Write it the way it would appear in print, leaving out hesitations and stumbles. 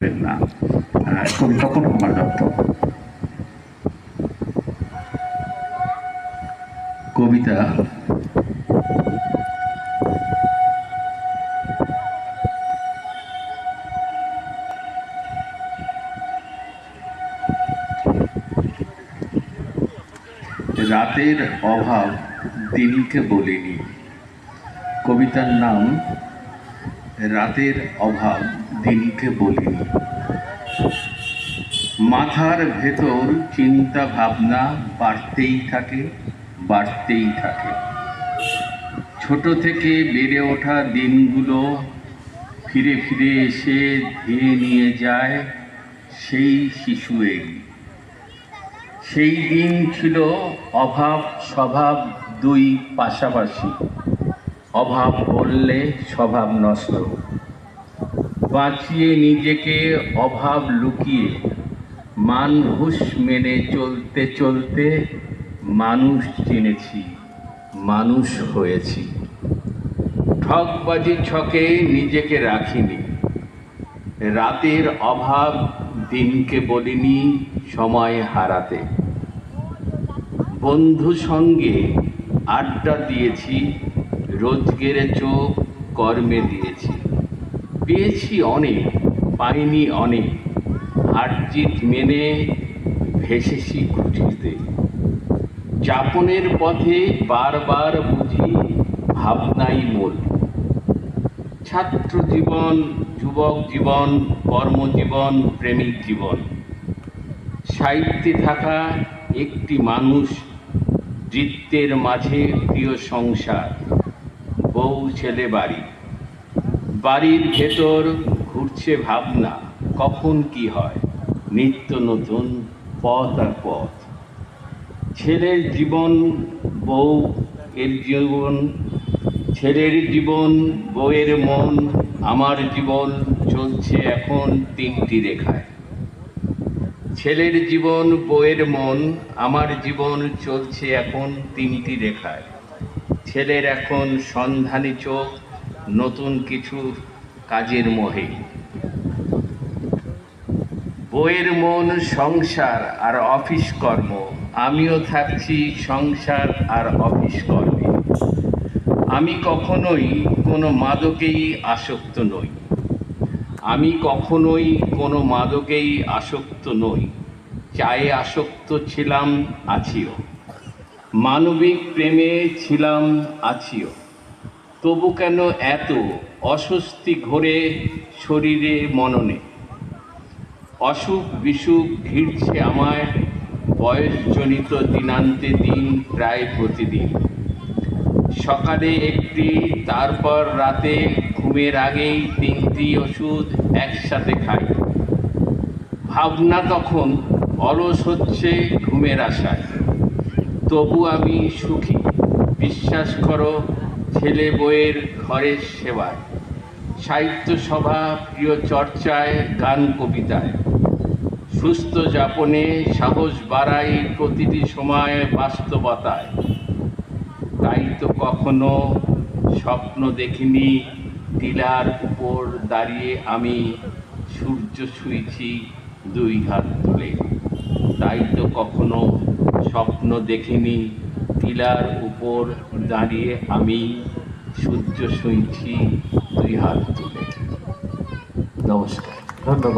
না কবি তপন কুমার দত্ত। কবিতা রাতের অভাব দিনকে বলিনি। কবিতার নাম রাতের অভাব দিনকে বলিনি। মাথার ভেতর চিন্তা ভাবনা বাড়তেই থাকে বাড়তেই থাকে। ছোট থেকে বেড়ে ওঠা দিনগুলো ফিরে ফিরে এসে ধীরে নিয়ে যায় সেই শিশুয়ের। সেই দিন ছিল অভাব স্বভাব দুই পাশাপাশি। অভাব বললে স্বভাব নষ্ট। বাঁচিয়ে নিজেকে অভাব লুকিয়ে মানহুস মেনে চলতে চলতে মানুষ চিনেছি, মানুষ হয়েছি। ঠকবাজি ছকে নিজেকে রাখিনি। রাতের অভাব দিনকে বলিনি সময় হারাতে। বন্ধু সঙ্গে আড্ডা দিয়েছি, রোজগেরে চোখ কর্মে দিয়েছি। পেয়েছি অনেক, পাইনি অনেক। হারজিত মেনে ভেসেছি খুঁটিতে। যাপনের পথে বারবার বুঝি ভাবনাই মূল। ছাত্র জীবন, যুবক জীবন, কর্মজীবন, প্রেমিক জীবন। সাহিত্যে থাকা একটি মানুষ, বৃত্তের মাঝে প্রিয় সংসার, বউ ছেলে বাড়ি। বাড়ির ভেতর ঘুরছে ভাবনা কখন কি হয়, নিত্য নতুন পথ আর পথ। ছেলের জীবন বউ এর জীবন, ছেলের জীবন বউয়ের মন। আমার জীবন চলছে এখন তিনটি রেখায়। ছেলের জীবন বউয়ের মন, আমার জীবন চলছে এখন তিনটি রেখায়। ছেলের এখন সন্ধানী চোখ নতুন কিছু কাজের মোহে। বউয়ের মন সংসার আর অফিস কর্ম, আমিও থাকছি সংসার আর অফিস কর্মে। আমি কখনোই কোনো মাদকেই আসক্ত নই। আমি কখনোই কোনো মাদকেই আসক্ত নই। চায়ে আসক্ত ছিলাম, আছিও। মানবিক প্রেমে ছিলাম, আছিও। তবু কেন এত অস্বস্তি ঘোরে শরীরে মননে? অসুখ বিসুখ ঘিরছে আমায় বয়সজনিত দিনান্তে দিন প্রায় প্রতিদিন। সকালে একটি, তারপর রাতে ঘুমের আগেই তিনটি ওষুধ একসাথে খাই। ভাবনা তখন অলস হচ্ছে ঘুমের আশায়। তবু আমি সুখী, বিশ্বাস করো ছেলে বউয়ের ঘরের সেবায়, সাহিত্য সভা, প্রিয় চর্চায়, গান কবিতায়। সুস্থ যাপনে সাহস বাড়াই প্রতিটি সময় বাস্তবতায়। তাই তো কখনো স্বপ্ন দেখিনি টিলার উপর দাঁড়িয়ে আমি সূর্য ছুঁইছি দুই হাত তুলে। তাই তো কখনো স্বপ্ন দেখিনি টিলার উপর দাঁড়িয়ে আমি সূর্য ছুঁইছি দুই হাত তুলে। নমস্কার, ধন্যবাদ।